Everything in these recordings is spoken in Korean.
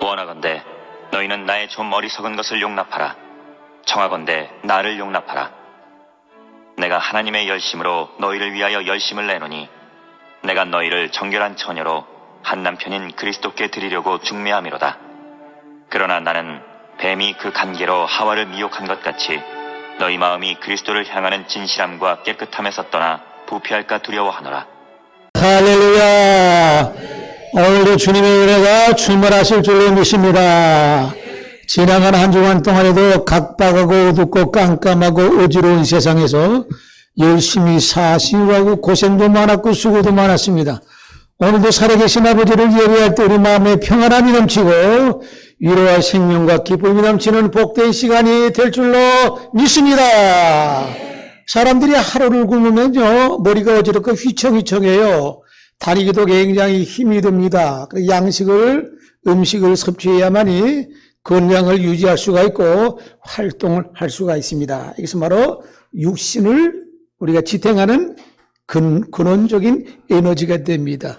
원하건대 너희는 나의 좀 어리석은 것을 용납하라. 청하건대 나를 용납하라. 내가 하나님의 열심으로 너희를 위하여 열심을 내노니 내가 너희를 정결한 처녀로 한 남편인 그리스도께 드리려고 중매함이로다. 그러나 나는 뱀이 그 간계로 하와를 미혹한 것 같이 너희 마음이 그리스도를 향하는 진실함과 깨끗함에서 떠나 부패할까 두려워하노라. 할렐루야. 오늘도 주님의 은혜가 충만하실 줄로 믿습니다. 지나간 한 주간 동안에도 각박하고 어둡고 깜깜하고 어지러운 세상에서 열심히 사시고 하고 고생도 많았고 수고도 많았습니다. 오늘도 살아계신 아버지를 예배할 때 우리 마음에 평안함이 넘치고 위로와 생명과 기쁨이 넘치는 복된 시간이 될 줄로 믿습니다. 사람들이 하루를 굶으면요 머리가 어지럽고 휘청휘청해요. 다니기도 굉장히 힘이 듭니다. 음식을 섭취해야만이 건강을 유지할 수가 있고 활동을 할 수가 있습니다. 이것은 바로 육신을 우리가 지탱하는 근원적인 에너지가 됩니다.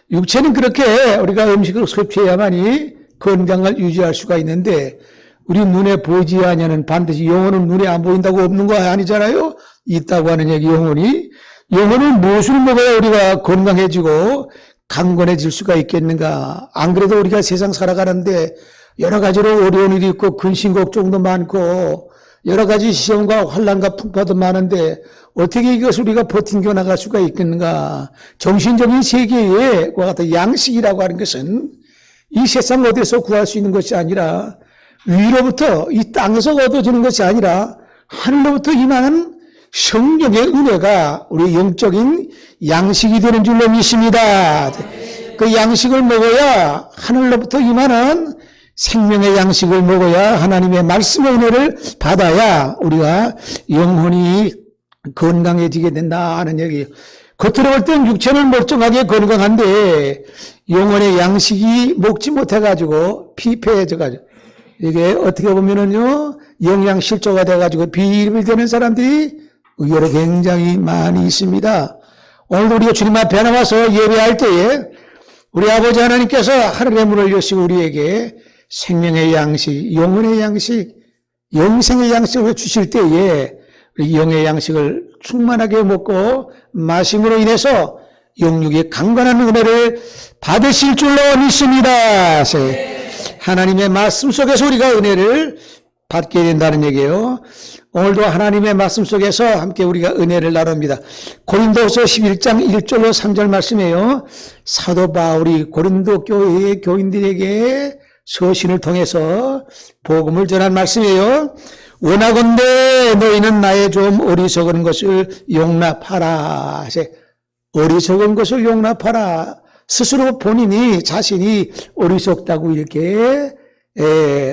육체는 그렇게 우리가 음식을 섭취해야만이 건강을 유지할 수가 있는데 우리 눈에 보이지 않냐는 반드시 영혼은 눈에 안 보인다고 없는 거 아니잖아요. 있다고 하는 얘기 영혼은 무엇을 먹어야 우리가 건강해지고 강건해질 수가 있겠는가. 안 그래도 우리가 세상 살아가는데 여러 가지로 어려운 일이 있고 근심 걱정도 많고 여러 가지 시험과 환난과 풍파도 많은데 어떻게 이것을 우리가 버틴겨 나갈 수가 있겠는가. 정신적인 세계에 그와 같은 양식이라고 하는 것은 이 세상 어디서 구할 수 있는 것이 아니라 위로부터 이 땅에서 얻어지는 것이 아니라 하늘로부터 임하는 성령의 은혜가 우리 영적인 양식이 되는 줄로 믿습니다. 그 양식을 먹어야 하늘로부터 임하는 생명의 양식을 먹어야 하나님의 말씀의 은혜를 받아야 우리가 영혼이 건강해지게 된다 하는 얘기예요. 겉으로 볼 땐 육체는 멀쩡하게 건강한데 영혼의 양식이 먹지 못해가지고 피폐해져가지고 이게 어떻게 보면은요 영양실조가 돼가지고 비일비되는 사람들이 의외로 굉장히 많이 있습니다. 오늘도 우리가 주님 앞에 나와서 예배할 때에 우리 아버지 하나님께서 하늘의 문을 여시고 우리에게 생명의 양식, 영혼의 양식, 영생의 양식을 주실 때에 우리 영의 양식을 충만하게 먹고 마심으로 인해서 영육의 강건한 은혜를 받으실 줄로 믿습니다. 하나님의 말씀 속에서 우리가 은혜를 받게 된다는 얘기예요. 오늘도 하나님의 말씀 속에서 함께 우리가 은혜를 나눕니다. 고린도서 11장 1절로 3절 말씀이에요. 사도 바울이 고린도 교회의 교인들에게 서신을 통해서 복음을 전한 말씀이에요. 원하건대 너희는 나의 좀 어리석은 것을 용납하라. 어리석은 것을 용납하라. 스스로 본인이 자신이 어리석다고 이렇게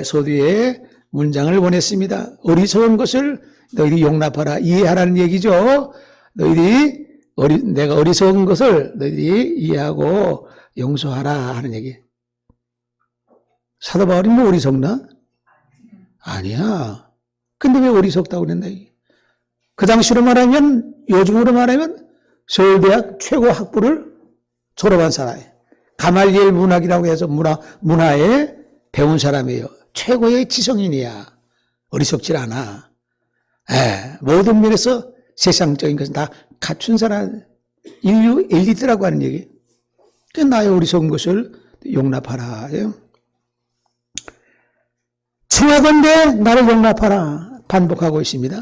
서두에 문장을 보냈습니다. 어리석은 것을 너희들이 용납하라. 이해하라는 얘기죠. 내가 어리석은 것을 너희들이 이해하고 용서하라 하는 얘기. 사도 바울이 뭐 어리석나? 아니야. 근데 왜 어리석다고 그랬나? 그 당시로 말하면, 요즘으로 말하면 서울대학 최고 학부를 졸업한 사람이에요. 가말리엘 문학이라고 해서 문화에 배운 사람이에요. 최고의 지성인이야. 어리석질 않아. 모든 면에서 세상적인 것은 다 갖춘 사람, 인류 엘리트라고 하는 얘기. 그 나의 어리석은 것을 용납하라. 청하건대 나를 용납하라. 반복하고 있습니다.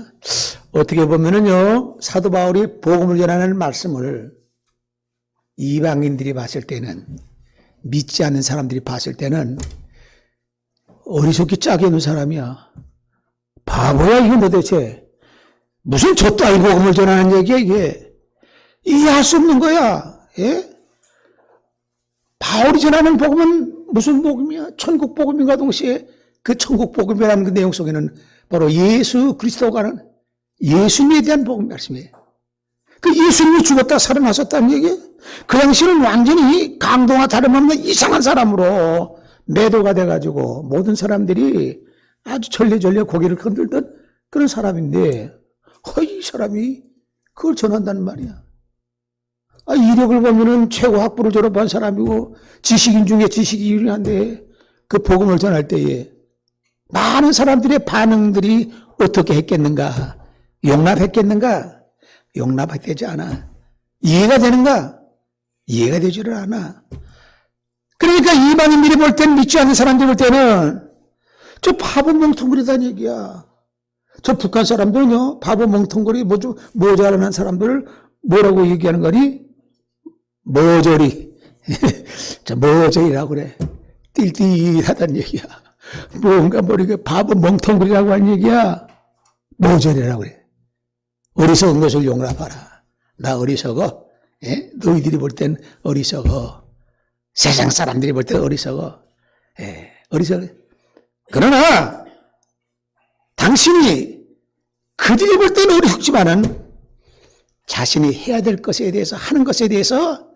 어떻게 보면은요, 사도 바울이 복음을 전하는 말씀을 이방인들이 봤을 때는, 믿지 않는 사람들이 봤을 때는 어리석기 짝이 없는 사람이야. 바보야 이건 도대체. 무슨 저 따위 복음을 전하는 얘기야 이게. 이해할 수 없는 거야. 예? 바울이 전하는 복음은 무슨 복음이야? 천국 복음인가 동시에 그 천국 복음이라는 그 내용 속에는 바로 예수 그리스도가 하는 예수님에 대한 복음 말씀이에요. 그 예수님이 죽었다 살아나셨다는 얘기예요. 그 당시는 완전히 강도와 다름없는 이상한 사람으로 매도가 돼가지고 모든 사람들이 아주 절레절레 고개를 흔들던 그런 사람인데 이 사람이 그걸 전한다는 말이야. 이력을 보면은 최고 학부를 졸업한 사람이고 지식인 중에 지식이 유리한데 그 복음을 전할 때에 많은 사람들의 반응들이 어떻게 했겠는가? 용납했겠는가? 용납되지 않아. 이해가 되는가? 이해가 되지를 않아. 그러니까 이방인들이 볼 때는, 믿지 않는 사람들이 볼 때는 저 바보 멍텅구리다는 얘기야. 저 북한 사람들은요, 바보 멍텅구리, 모자라는 사람들을 뭐라고 얘기하는 거니? 머저리. 저 머저리라고 그래. 띨띨하다는 얘기야. 뭔가 모르게 바보 멍텅구리라고 하는 얘기야. 머저리라고 그래. 어리석은 것을 용납하라. 나 어리석어. 예? 너희들이 볼 땐 어리석어. 세상 사람들이 볼 땐 어리석어. 예, 어리석어. 그러나 당신이 그들이 볼 때는 어리석지만은 자신이 해야 될 것에 대해서, 하는 것에 대해서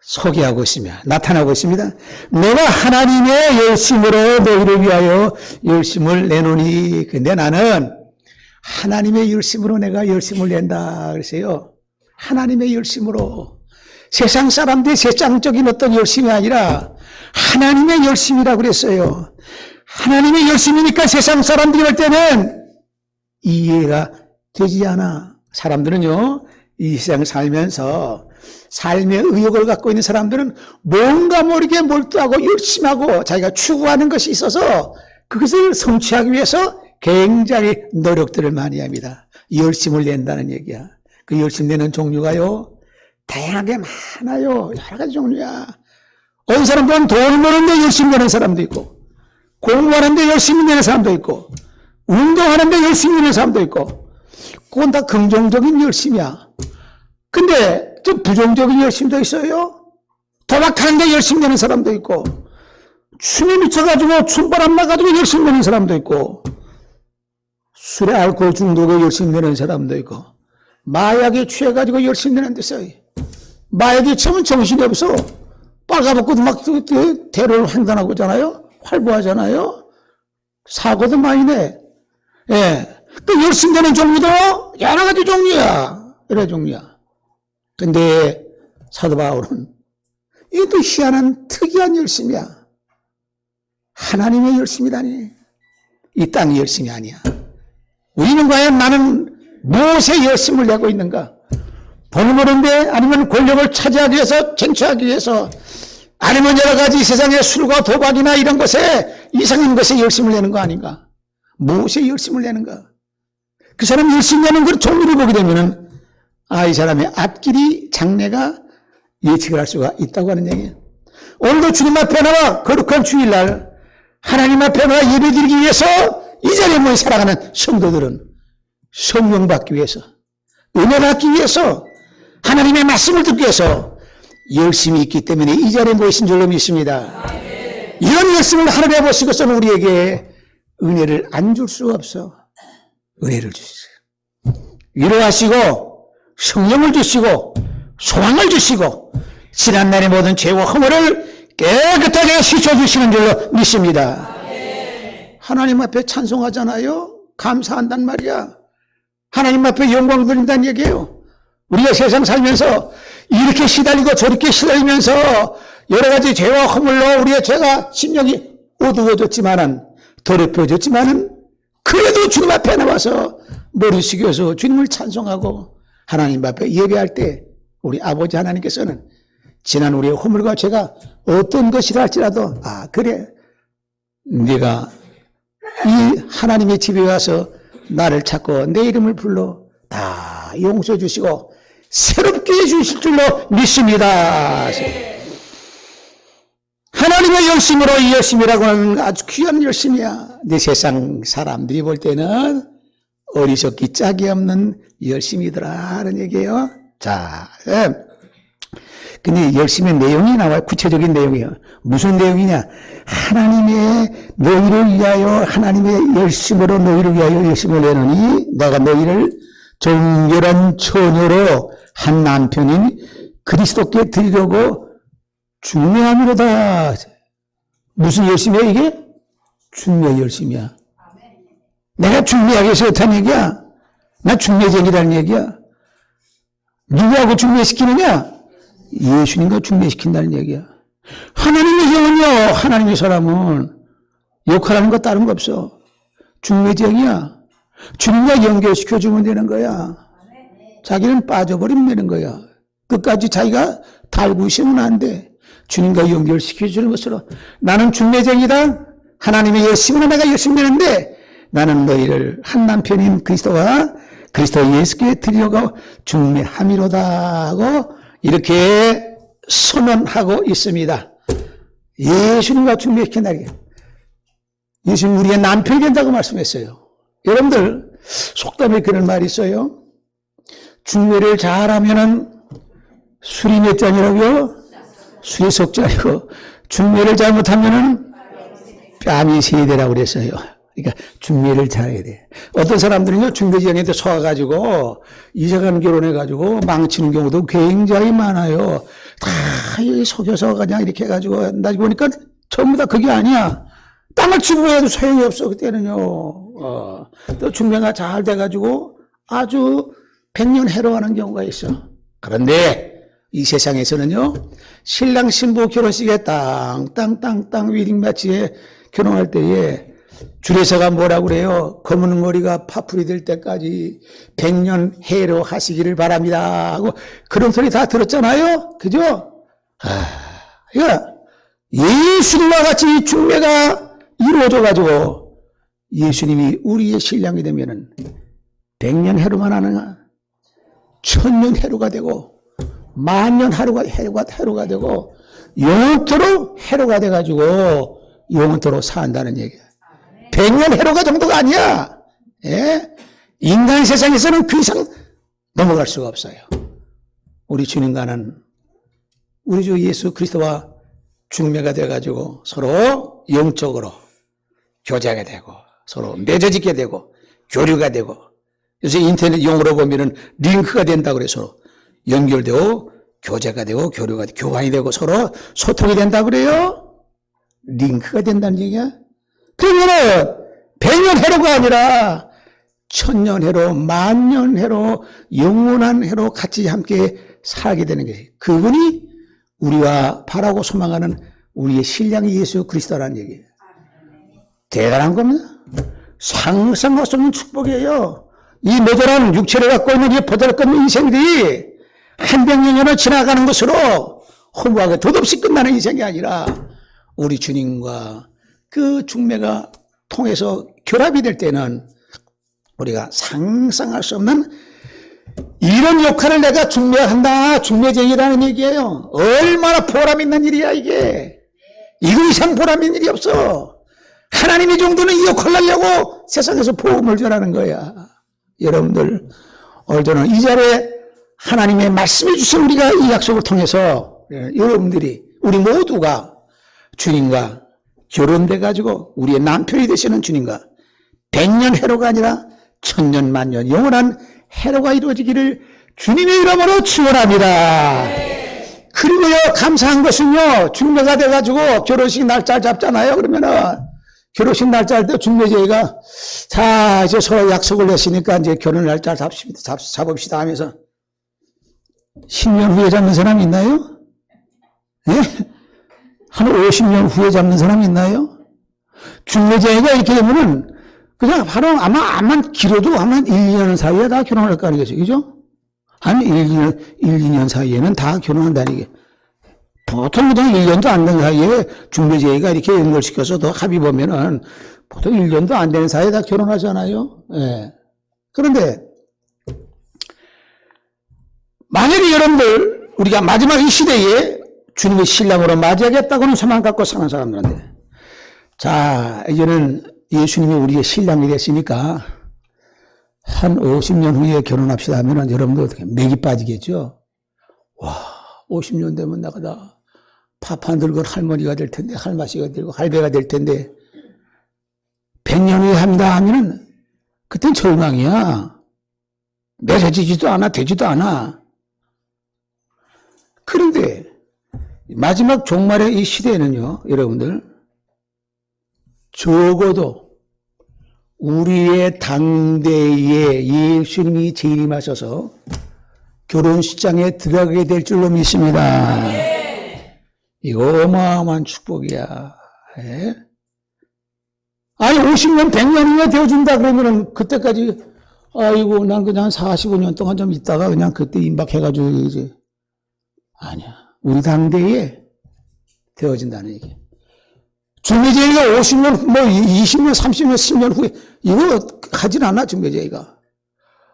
소개하고 있으며 나타나고 있습니다. 내가 하나님의 열심으로 너희를 위하여 열심을 내노니. 근데 나는 하나님의 열심으로 내가 열심을 낸다 그랬어요. 하나님의 열심으로. 세상 사람들의 세상적인 어떤 열심이 아니라 하나님의 열심이라고 그랬어요. 하나님의 열심이니까 세상 사람들이 볼 때는 이해가 되지 않아. 사람들은요, 이 세상 살면서 삶의 의욕을 갖고 있는 사람들은 뭔가 모르게 몰두하고 열심히 하고 자기가 추구하는 것이 있어서 그것을 성취하기 위해서 굉장히 노력들을 많이 합니다. 열심을 낸다는 얘기야. 그 열심 내는 종류가요, 다양하게 많아요. 여러 가지 종류야. 어떤 사람들은 돈 버는데 열심히 내는 사람도 있고, 공부하는데 열심히 내는 사람도 있고, 운동하는데 열심히 내는 사람도 있고, 그건 다 긍정적인 열심이야. 근데 좀 부정적인 열심도 있어요. 도박하는데 열심히 내는 사람도 있고, 춤에 미쳐가지고 춤바람 나가지고 열심히 내는 사람도 있고, 술에 알코올 중독에 열심히 내는 사람도 있고, 마약에 취해가지고 열심히 내는 데 있어요. 마약에 취하면 정신이 없어. 빨가벗고 막 테러를 횡단하고 있잖아요. 활보하잖아요. 사고도 많이 내. 예. 또 열심히 되는 종류도 여러 가지 종류야. 여러 종류야. 근데 사도 바울은 이것도 희한한 특이한 열심이야. 하나님의 열심이라니. 이 땅의 열심이 아니야. 우리는 과연 나는 무엇에 열심을 내고 있는가? 돈을 버는데, 아니면 권력을 차지하기 위해서, 쟁취하기 위해서, 아니면 여러 가지 세상의 술과 도박이나 이런 것에, 이상한 것에 열심을 내는 거 아닌가? 무엇에 열심을 내는가? 그 사람 열심히 내는 그 종류를 보게 되면은, 아, 이 사람의 앞길이, 장래가 예측을 할 수가 있다고 하는 얘기예요. 오늘도 주님 앞에 나와 거룩한 주일날, 하나님 앞에 나와 예배드리기 위해서 이 자리에 모여 살아가는 성도들은 성령 받기 위해서, 은혜 받기 위해서, 하나님의 말씀을 듣기 위해서 열심히 있기 때문에 이 자리에 모이신 줄로 믿습니다. 이런 열심을 하늘에 아버지께서는 우리에게 은혜를 안 줄 수 없어. 은혜를 주시세요. 위로하시고 성령을 주시고 소망을 주시고 지난날의 모든 죄와 허물을 깨끗하게 씻어주시는 줄로 믿습니다. 하나님 앞에 찬송하잖아요. 감사한단 말이야. 하나님 앞에 영광 드린다는 얘기예요. 우리가 세상 살면서 이렇게 시달리고 저렇게 시달리면서 여러 가지 죄와 허물로 우리의 죄가 심령이 어두워졌지만은, 더럽혀졌지만은, 그래도 주님 앞에 나와서 머리 숙여서 주님을 찬송하고 하나님 앞에 예배할 때 우리 아버지 하나님께서는 지난 우리의 허물과 죄가 어떤 것이라 할지라도, 아, 그래, 네가 이 하나님의 집에 와서 나를 찾고 내 이름을 불러 다 용서해 주시고 새롭게 해주실 줄로 믿습니다. 하나님의 열심으로, 이 열심이라고 하는 아주 귀한 열심이야. 내 세상 사람들이 볼 때는 어리석기 짝이 없는 열심이더라는 얘기예요. 자, 근데 열심의 내용이 나와요. 구체적인 내용이에요. 무슨 내용이냐? 하나님의 너희를 위하여, 하나님의 열심으로 너희를 위하여 열심을 내노니 내가 너희를 정결한 처녀로 한 남편인 그리스도께 드리려고 중매함이로다. 무슨 열심이야 이게? 중매 열심이야. 내가 중매하기 위해서 어떤 얘기야? 나 중매쟁이라는 얘기야. 누구하고 중매시키느냐? 예수님과 중매시킨다는 얘기야. 하나님의 형은요, 하나님의 사람은 욕하라는 거 다른 거 없어. 중매쟁이야. 주님과 연결시켜주면 되는 거야. 자기는 빠져버리면 되는 거야. 끝까지 자기가 달고 있으면 안 돼. 주님과 연결시켜주는 것으로 나는 중매쟁이다. 하나님의 열심으로 내가 열심히 되는데 나는 너희를 한 남편인 그리스도와 그리스도 예수께 드리려고 중매함이로다 하고 이렇게 선언하고 있습니다. 예수님과 중매시킨다. 예수님 우리의 남편이 된다고 말씀했어요. 여러분들 속담에 그런 말이 있어요. 중매를 잘하면은 술이 몇 잔이라고요? 술이 석 잔이고 중매를 잘못하면은 뺨이 세 대라고 그랬어요. 그러니까 중매를 잘해야 돼. 어떤 사람들은요 중매지형한테 속아가지고 이사가는 결혼해가지고 망치는 경우도 굉장히 많아요. 다 속여서 그냥 이렇게 해가지고 나중에 보니까 전부 다 그게 아니야. 땅을 치고 해도 소용이 없어 그때는요. 또 중매가 잘 돼가지고 아주 백년 해로하는 경우가 있어. 그런데 이 세상에서는요 신랑 신부 결혼식에 땅땅땅땅 웨딩 마치에 결혼할 때에 주례사가 뭐라고 그래요? 검은 머리가 파풀이 될 때까지 100년 해로 하시기를 바랍니다 하고 그런 소리 다 들었잖아요. 그죠? 이거 예수님과 같이 이 중매가 이루어져 가지고 예수님이 우리의 신랑이 되면은 100년 해로만 하느냐 1000년 해로가 되고 만년 해로가 되고 영원토록 해로가 돼 가지고 영원토록 산다는 얘기야. 100년 해로가 정도가 아니야. 예? 인간 세상에서는 그 이상 넘어갈 수가 없어요. 우리 주님과는 우리 주 예수 그리스도와 중매가 돼가지고 서로 영적으로 교제하게 되고 서로 맺어지게 되고 교류가 되고 요새 인터넷 용어로 보면은 링크가 된다고 그래서 연결되고 교제가 되고 교류가 되고 교환이 되고 서로 소통이 된다고 그래요. 링크가 된다는 얘기야. 그러면은 100년 해로가 아니라 1000년 해로, 만년 해로, 영원한 해로 같이 함께 살게 되는 것이 그분이 우리와 바라고 소망하는 우리의 신랑 예수 그리스도라는 얘기예요. 대단한 겁니다. 상상할 수 없는 축복이에요. 이 모자란 육체를 갖고 있는 이 보잘것없는 인생들이 한 백년을 지나가는 것으로 허무하게 덧없이 끝나는 인생이 아니라 우리 주님과 그 중매가 통해서 결합이 될 때는 우리가 상상할 수 없는 이런 역할을 내가 중매한다, 중매쟁이라는 얘기예요. 얼마나 보람 있는 일이야 이게. 이거 이상 보람 있는 일이 없어. 하나님이 정도는 이 역할을 하려고 세상에서 복음을 전하는 거야. 여러분들 오늘 저는 이 자리에 하나님의 말씀해 주신 우리가 이 약속을 통해서 여러분들이 우리 모두가 주님과 결혼돼 가지고 우리의 남편이 되시는 주님과 100년 해로가 아니라 1000년 만년 영원한 해로가 이루어지기를 주님의 이름으로 축원합니다. 그리고요 감사한 것은요 중매가 돼 가지고 결혼식 날짜 잡잖아요. 그러면은 결혼식 날짜 할 때 중매제가 자 이제 서로 약속을 했으니까 이제 결혼 날짜 잡읍시다 하면서 10년 후에 잡는 사람 있나요? 예? 한 50년 후에 잡는 사람 있나요? 중매제가 이렇게 되면은 그냥 바로 아마 길어도 아마 1, 2년 사이에 다 결혼할 거 아니겠어요? 그죠? 한 1, 2년 사이에는 다 결혼한다는 게. 보통 그냥 1년도 안 된 사이에 중매제가 이렇게 연결시켜서 더 합의 보면은 보통 1년도 안 되는 사이에 다 결혼하잖아요. 예. 그런데 만약에 여러분들 우리가 마지막 이 시대에 주님의 신랑으로 맞이하겠다고는 소망 갖고 사는 사람들한테 자 이제는 예수님이 우리의 신랑이 됐으니까 한 50년 후에 결혼합시다 하면은 여러분들 어떻게 맥이 빠지겠죠? 와 50년 되면 내가 다 파판 들고 할머니가 될 텐데 할마씨가 되고 할배가 될 텐데 100년 후에 합니다 하면은 그땐 절망이야. 맺어지지도 않아 되지도 않아. 그런데 마지막 종말의 이 시대에는요 여러분들 적어도 우리의 당대에 예수님이 재림하셔서 결혼식장에 들어가게 될 줄로 믿습니다. 이거 어마어마한 축복이야. 예? 아니 50년 100년이나 되어준다 그러면은 그때까지 아이고 난 그냥 45년 동안 좀 있다가 그냥 그때 임박해가지고 이제 아니야. 우리 당대에 되어진다는 얘기. 중매제의가 50년, 뭐 20년, 30년, 10년 후에 이거 하진 않아 중매제의가.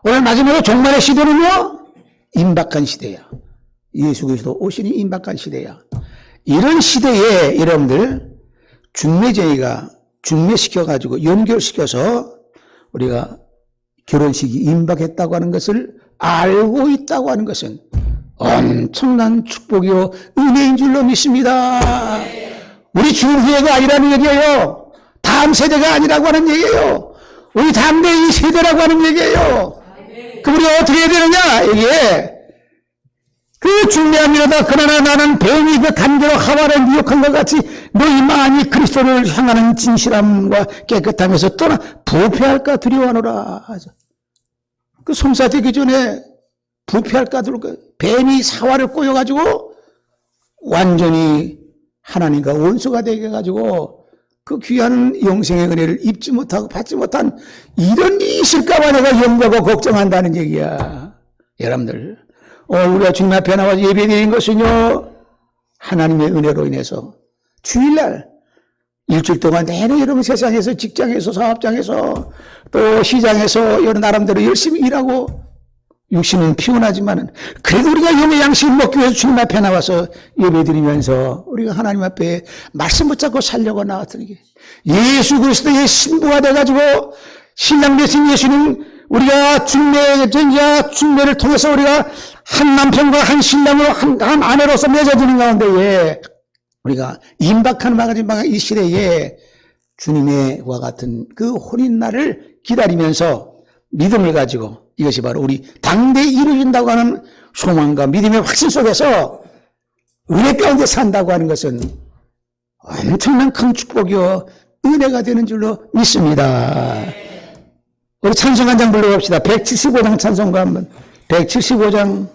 오늘 마지막으로 종말의 시대는요 임박한 시대야. 예수 그리스도 오시니 임박한 시대야. 이런 시대에 여러분들 중매제의가 중매시켜가지고 연결시켜서 우리가 결혼식이 임박했다고 하는 것을 알고 있다고 하는 것은 엄청난 축복이요 은혜인 줄로 믿습니다. 우리 죽을 후회가 아니라는 얘기예요. 다음 세대가 아니라고 하는 얘기예요. 우리 당대 이 세대라고 하는 얘기예요. 그럼 우리가 어떻게 해야 되느냐 이게 그 중매합니다. 그러나 나는 뱀이 그 간대로 하와를 미혹한 것 같이 너희 마음이 그리스도를 향하는 진실함과 깨끗함에서 떠나 부패할까 두려워하노라. 그 송사되기 전에 부패할까 두려워. 뱀이 사화를 꼬여가지고 완전히 하나님과 원수가 되게 해가지고 그 귀한 영생의 은혜를 입지 못하고 받지 못한 이런 일이 있을까봐 내가 염려하고 걱정한다는 얘기야. 여러분들 우리가 주님 앞에 나와서 예배드린 것은요 하나님의 은혜로 인해서 주일날 일주일 동안 내내 여러분 세상에서 직장에서 사업장에서 또 시장에서 여러 나름대로 열심히 일하고 육신은 피곤하지만은 그래도 우리가 영의 양식을 먹기 위해서 주님 앞에 나와서 예배드리면서 우리가 하나님 앞에 말씀 붙잡고 살려고 나왔던 게 예수 그리스도의 신부가 돼가지고 신랑 되신 예수는 우리가 중매를 통해서 우리가 한 남편과 한 신랑으로 한 아내로서 맺어지는 가운데에 우리가 임박하는 마지막 이 시대에 주님과 같은 그 혼인날을 기다리면서 믿음을 가지고 이것이 바로 우리 당대에 이루어진다고 하는 소망과 믿음의 확신 속에서 은혜 가운데 산다고 하는 것은 엄청난 큰 축복이요 은혜가 되는 줄로 믿습니다. 우리 찬송 한 장 불러봅시다. 175장 찬송가 한번. 175장.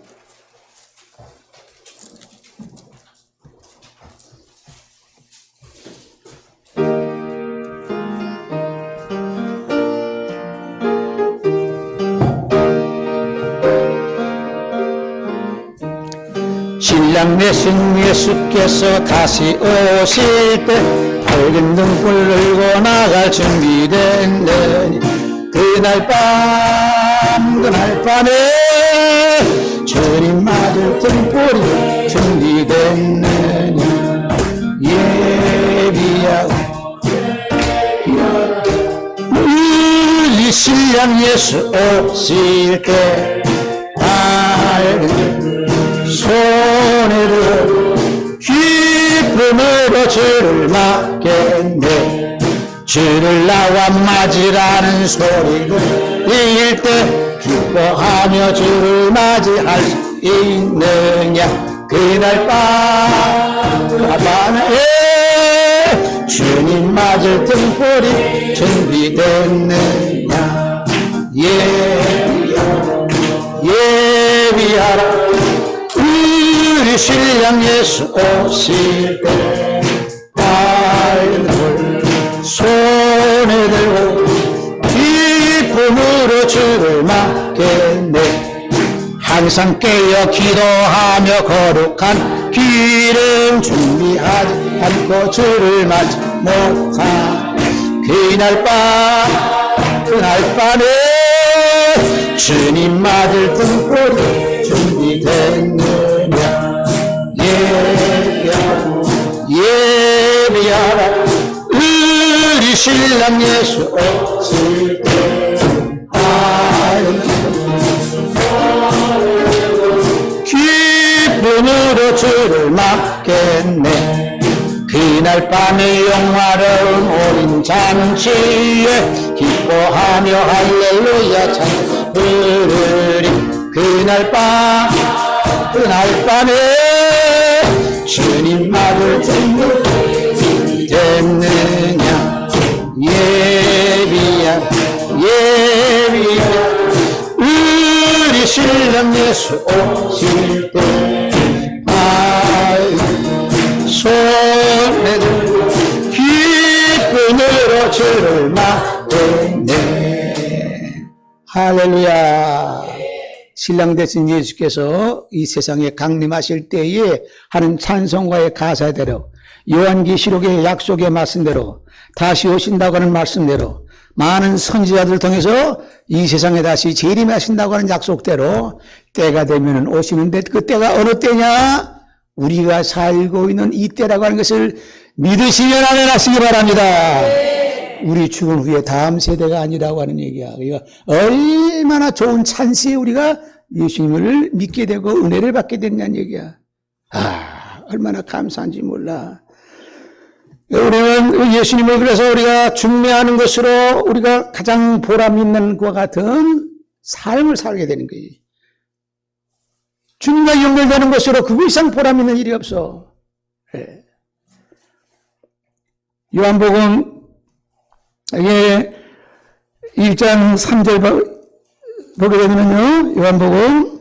신랑 되신 예수께서 다시 오실 때 밝은 등불 들고 나갈 준비됐느니 그날 밤에 주님 맞을 등불이 준비됐느니 예비하고 우리 신랑 예수 오실 때 밝은 손에 들어 기쁨으로 주를 맞겠네. 주를 나와 맞으라는 소리를 들릴 때 기뻐하며 주를 맞이할 수 있느냐. 그날 밤에 주님 맞을 등불이 준비됐느냐. 예비하라. 우리 신랑 예수 오실 때 밝은 불 손에 들고 기쁨으로 주를 맞겠네. 항상 깨어 기도하며 거룩한 길은 준비하지 않고 주를 맞지 못한 그날 밤에 주님 맞을 등불이 준비됐느냐. 예비하라. 우리 신랑 예수 오실 때 기쁨으로 주를 맞겠네. 그날 밤에 영화로운 어린 잔치에 기뻐하며 할렐루야 찬 부르리. 그날 밤에 주님 맞을 등불이 됐느냐. 예비야 우리 신랑 예수 오실 때 손에 얼마 됐네. 할렐루야. 신랑 되신 예수께서 이 세상에 강림하실 때에 하는 찬송가의 가사대로 요한계시록의 약속의 말씀대로 다시 오신다고 하는 말씀대로 많은 선지자들을 통해서 이 세상에 다시 재림하신다고 하는 약속대로 때가 되면 오시는데 그 때가 어느 때냐? 우리가 살고 있는 이 때라고 하는 것을 믿으시면 아멘하시기 바랍니다. 우리 죽은 후에 다음 세대가 아니라고 하는 얘기야. 그러니까 얼마나 좋은 찬스에 우리가 예수님을 믿게 되고 은혜를 받게 됐냐는 얘기야. 얼마나 감사한지 몰라. 우리는 예수님을 그래서 우리가 중매하는 것으로 우리가 가장 보람 있는 것과 같은 삶을 살게 되는 거예요. 주님과 연결되는 것으로 그 이상 보람 있는 일이 없어. 네. 요한복음 1장 3절 보게 되면요, 요한복음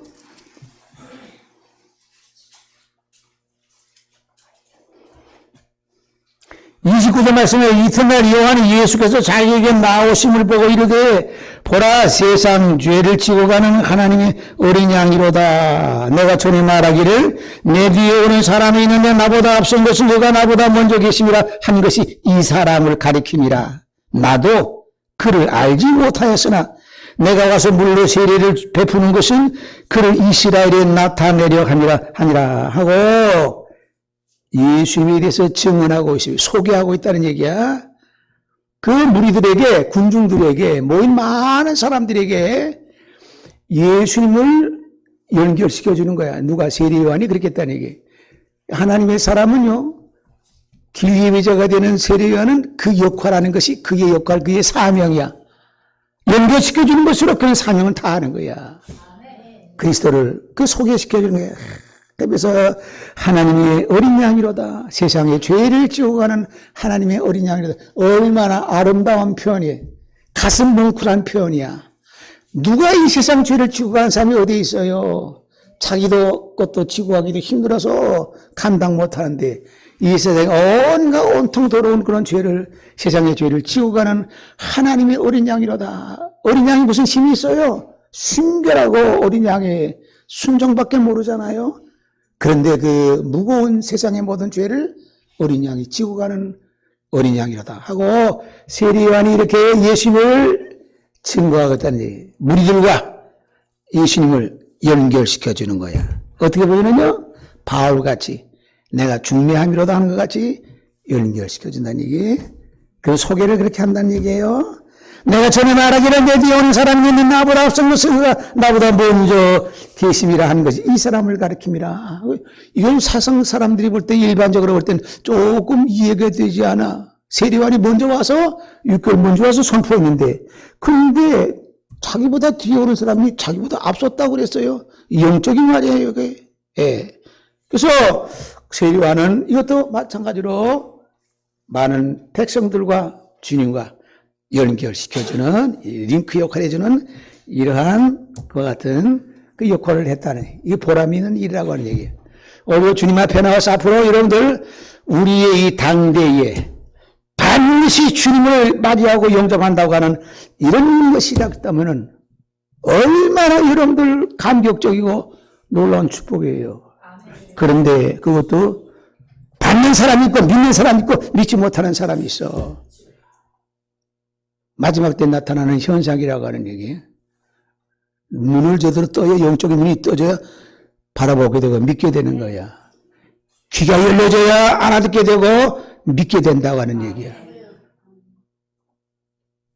29절 말씀에 이튿날 요한이 예수께서 자기에게 나오심을 보고 이르되 보라 세상 죄를 지고 가는 하나님의 어린 양이로다. 내가 전에 말하기를 내 뒤에 오는 사람이 있는데 나보다 앞선 것은 그가 나보다 먼저 계심이라 한 것이 이 사람을 가리킴이라. 나도 그를 알지 못하였으나 내가 와서 물로 세례를 베푸는 것은 그를 이스라엘에 나타내려 하니라 하고 예수님에 대해서 증언하고 있습니다. 소개하고 있다는 얘기야. 그 무리들에게, 군중들에게, 모인 많은 사람들에게 예수님을 연결시켜 주는 거야. 누가? 세례요한이 그렇게 했다는 얘기. 하나님의 사람은요, 길 예비자가 되는 세례요한은 그 역할하는 것이 그의 역할, 그의 사명이야. 연결시켜 주는 것으로 그 사명을 다 하는 거야. 그리스도를 그 소개시켜 주는 거야. 그래서 하나님의 어린 양이로다. 세상의 죄를 지고 가는 하나님의 어린 양이로다. 얼마나 아름다운 표현이에요. 가슴 뭉클한 표현이야. 누가 이 세상 죄를 지고 가는 사람이 어디 있어요? 자기도 것도 지고 가기도 힘들어서 감당 못하는데 이 세상에 온갖 온통 더러운 그런 죄를, 세상의 죄를 지고 가는 하나님의 어린 양이로다. 어린 양이 무슨 힘이 있어요? 순결하고 어린 양의 순종밖에 모르잖아요. 그런데 그 무거운 세상의 모든 죄를 어린 양이 지고 가는 어린 양이로다 하고 세례요한이 이렇게 예수님을 증거하겠다는 얘기. 무리들과 예수님을 연결시켜 주는 거야. 어떻게 보면요, 바울같이 내가 중매함이로다 하는 것 같이 연결시켜 준다는 얘기. 그 소개를 그렇게 한다는 얘기예요. 내가 전에 말하기를 내 뒤에 오는 사람이 있는 나보다 앞선 것은 그가 나보다 먼저 계심이라 하는 것이 이 사람을 가리킴이라. 이건 사성 사람들이 볼 때, 일반적으로 볼 때는 조금 이해가 되지 않아. 세례요한이 먼저 와서 6개월 먼저 와서 선포했는데, 그런데 자기보다 뒤에 오는 사람이 자기보다 앞섰다고 그랬어요. 영적인 말이에요, 이게. 예. 그래서 세례요한은 이것도 마찬가지로 많은 백성들과 주님과 연결시켜주는, 링크 역할을 해주는 이러한 그와 같은 그 역할을 했다는, 이게 보람이 있는 일이라고 하는 얘기예요. 오늘 주님 앞에 나와서 앞으로 여러분들 우리의 이 당대에 반드시 주님을 맞이하고 영접한다고 하는 이런 것이라면 얼마나 여러분들 감격적이고 놀라운 축복이에요. 그런데 그것도 받는 사람이 있고 믿는 사람이 있고 믿지 못하는 사람이 있어. 마지막 때 나타나는 현상이라고 하는 얘기. 눈을 제대로 떠야, 영적인 눈이 떠져야 바라보게 되고 믿게 되는 거야. 귀가 열려져야 알아듣게 되고 믿게 된다고 하는 얘기야.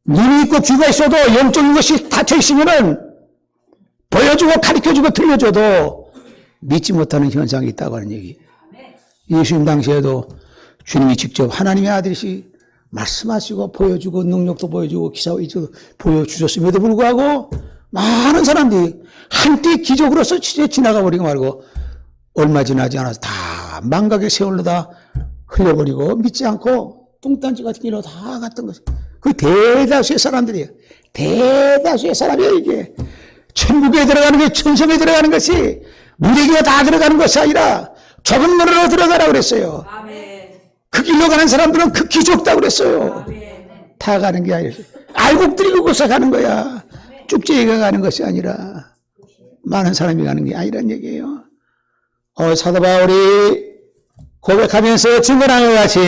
눈이 있고 귀가 있어도 영적인 것이 닫혀 있으면은 보여주고 가르쳐주고 들려줘도 믿지 못하는 현상이 있다고 하는 얘기. 예수님 당시에도 주님이 직접 하나님의 아들이시 말씀하시고 보여주고 능력도 보여주고 기사도 보여주셨음에도 불구하고 많은 사람들이 한때 기적으로서 지나가 버리고 말고 얼마 지나지 않아서 다 망각의 세월로 다 흘려버리고 믿지 않고 뚱딴지 같은 길로 다 갔던 것이 그 대다수의 사람들이에요. 대다수의 사람이에요. 이게 천국에 들어가는 게, 천성에 들어가는 것이 무리기가 다 들어가는 것이 아니라 좁은 문으로 들어가라 그랬어요. 그 길로 가는 사람들은 극히 적다고 그랬어요. 다 가는 게 아니라 알곡들이 그곳에 가는 거야. 쭉제이가 가는 것이 아니라 많은 사람이 가는 게 아니란 얘기예요. 사도 바울이 고백하면서 증거하는 것 같이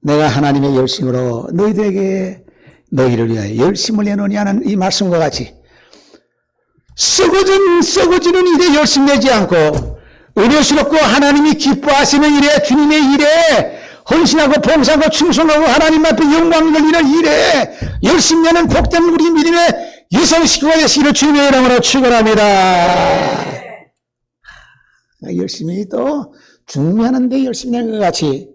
내가 하나님의 열심으로 너희들에게 너희를 위하여 열심을 내노니 하는 이 말씀과 같이 썩어지는 일에 열심 내지 않고 은혜스럽고 하나님이 기뻐하시는 일에 주님의 일에 헌신하고 봉사하고 충성하고 하나님 앞에 영광을 돌리는 일에 열심 내는 복된 우리 믿음의 유성식구가 되시기를 주님의 이름으로 축원합니다. 열심히 또 중매하는데 열심히 하는 것 같이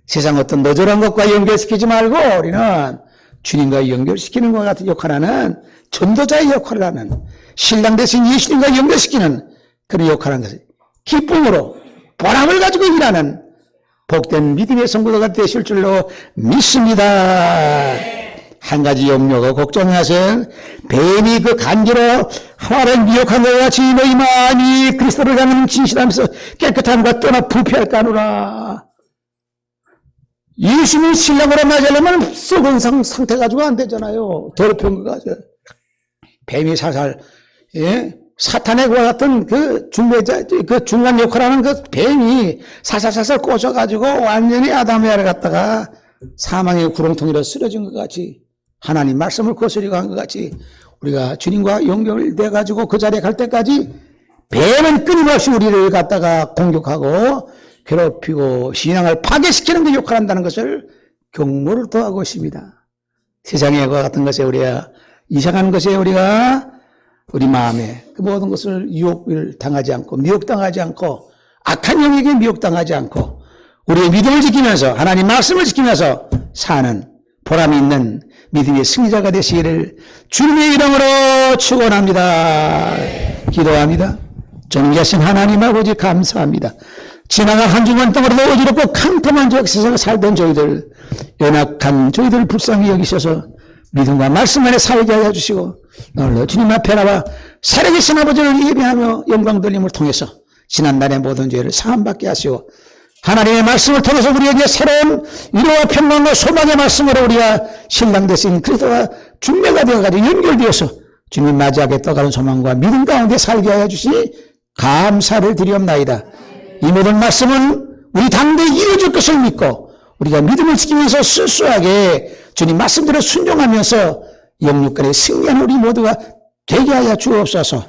세상 어떤 너저런 것과 연결시키지 말고 우리는 주님과 연결시키는 것 같은 역할을 하는 전도자의 역할을 하는 신랑 대신 예수님과 연결시키는 그런 역할을 하는 것을 기쁨으로 보람을 가지고 일하는 복된 믿음의 성도가 되실 줄로 믿습니다. 한 가지 염려가 걱정하세요. 뱀이 그 간기로 하나를 미혹한 것 같이 너희 마음이 그리스도를 향하는 진실하면서 깨끗함과 떠나 부패할까 하노라. 예수님을 신랑으로 맞으려면 썩은 상태 가지고 안 되잖아요. 더럽힌 거 가지고. 뱀이 살살, 사탄의 그와 같은 그 중간 역할하는 그 뱀이 살살살살 꽂혀가지고 완전히 아담의 아를 갖다가 사망의 구렁텅이로 쓰러진 것 같이 하나님 말씀을 거스리고 한 것 같이 우리가 주님과 연결돼 가지고 그 자리에 갈 때까지 뱀은 끊임없이 우리를 갖다가 공격하고 괴롭히고 신앙을 파괴시키는 그 역할을 한다는 것을 경고를 더하고 있습니다. 세상의 것 같은 것에 우리가 이상한 것에 우리가 우리 마음에 그 모든 것을 유혹을 당하지 않고 미혹당하지 않고 악한 영에게 미혹당하지 않고 우리의 믿음을 지키면서 하나님 말씀을 지키면서 사는 보람이 있는 믿음의 승리자가 되시기를 주님의 이름으로 축원합니다. 기도합니다. 존귀하신 하나님 아버지 감사합니다. 지나간 한 주간 동안에도 어지럽고 캄캄한 세상에 살던 저희들 연약한 저희들을 불쌍히 여기셔서 믿음과 말씀 안에 살게 하여 주시고 오늘도 주님 앞에 나와 살아계신 아버지를 예배하며 영광 돌림을 통해서 지난날의 모든 죄를 사함받게 하시고 하나님의 말씀을 통해서 우리에게 새로운 위로와 평강과 소망의 말씀으로 우리가 신랑 되신 그리스도와 중매가 되어가지고 연결되어서 주님 맞이하게 떠가는 소망과 믿음 가운데 살게 하여 주시니 감사를 드리옵나이다. 이 모든 말씀은 우리 당대에 이루어질 것을 믿고 우리가 믿음을 지키면서 순수하게 주님 말씀대로 순종하면서 영육간에 승리하는 우리 모두가 되게 하여 주옵소서.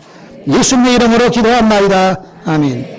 예수님의 이름으로 기도합나이다. 아멘.